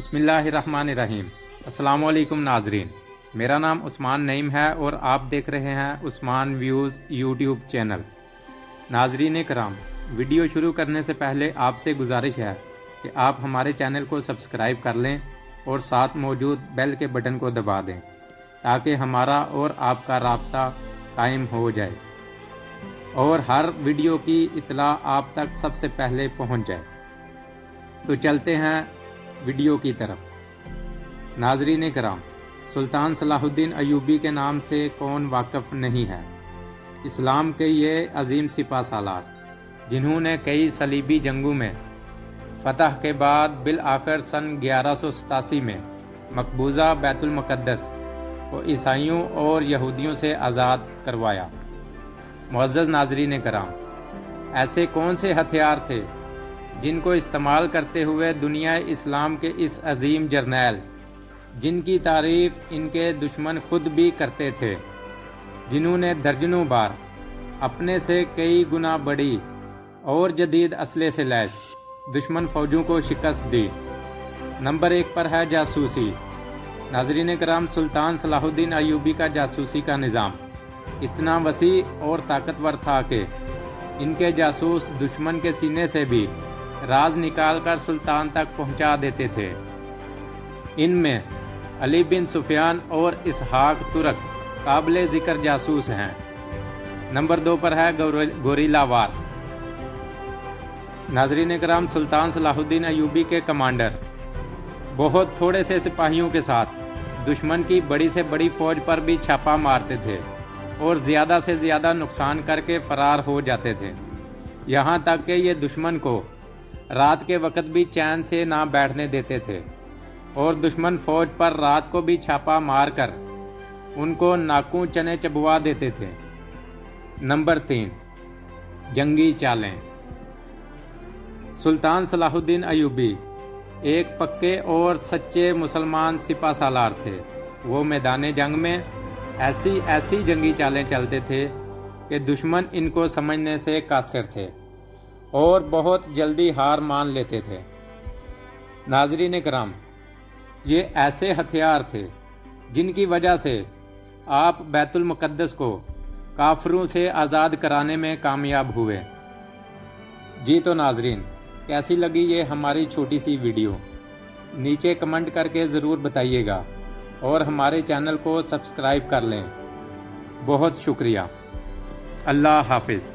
बिस्मिल्लाहिर्रहमानिर्रहीम। अस्सलाम वालेकुम नाजरीन, मेरा नाम उस्मान नईम है और आप देख रहे हैं उस्मान व्यूज़ यूट्यूब चैनल। नाजरीन कराम, वीडियो शुरू करने से पहले आपसे गुजारिश है कि आप हमारे चैनल को सब्सक्राइब कर लें और साथ मौजूद बेल के बटन को दबा दें ताकि हमारा और आपका राब्ता कायम हो जाए और हर वीडियो की इत्तला आप तक सबसे पहले पहुंच जाए। तो चलते हैं वीडियो की तरफ। नाजरीन कराम, सुल्तान सलाहुद्दीन अयूबी के नाम से कौन वाकिफ़ नहीं है। इस्लाम के ये अजीम सिपा सालार जिन्होंने कई सलीबी जंगों में फ़तह के बाद बिल आखिर सन 1187 में मकबूजा बैतुल मुक़द्दस को ईसाइयों और यहूदियों से आज़ाद करवाया। मुअज़्ज़ज़ नाज़रीन कराम, ऐसे कौन से हथियार थे जिनको इस्तेमाल करते हुए दुनिया इस्लाम के इस अजीम जर्नैल, जिनकी तारीफ़ इनके दुश्मन खुद भी करते थे, जिन्होंने दर्जनों बार अपने से कई गुना बड़ी और जदीद असले से लैस दुश्मन फ़ौजों को शिकस्त दी। नंबर 1 पर है जासूसी। नाज़रीन कराम, सुल्तान सलाहुद्दीन अयूबी का जासूसी का निज़ाम इतना वसी और ताकतवर था कि इनके जासूस दुश्मन के सीने से भी राज निकाल कर सुल्तान तक पहुंचा देते थे। इनमें अली बिन सुफियान और इसहाक तुरक काबिल ज़िक्र जासूस हैं। नंबर 2 पर है गोरिल्ला वार। नाज़रीन कराम, सुल्तान सलाहुद्दीन अयूबी के कमांडर बहुत थोड़े से सिपाहियों के साथ दुश्मन की बड़ी से बड़ी फ़ौज पर भी छापा मारते थे और ज़्यादा से ज़्यादा नुकसान करके फ़रार हो जाते थे। यहाँ तक कि ये दुश्मन को रात के वक्त भी चैन से ना बैठने देते थे और दुश्मन फ़ौज पर रात को भी छापा मारकर उनको नाकू चने चबवा देते थे। नंबर 3, जंगी चालें। सुल्तान सलाहुद्दीन अयूबी एक पक्के और सच्चे मुसलमान सिपा सालार थे। वो मैदान जंग में ऐसी जंगी चालें चलते थे कि दुश्मन इनको समझने से कासिर थे और बहुत जल्दी हार मान लेते थे। नाज़रीन कराम, ये ऐसे हथियार थे जिनकी वजह से आप बैतुल मुक़द्दस को काफिरों से आज़ाद कराने में कामयाब हुए। जी तो नाज़रीन, कैसी लगी ये हमारी छोटी सी वीडियो, नीचे कमेंट करके ज़रूर बताइएगा और हमारे चैनल को सब्सक्राइब कर लें। बहुत शुक्रिया। अल्लाह हाफिज़।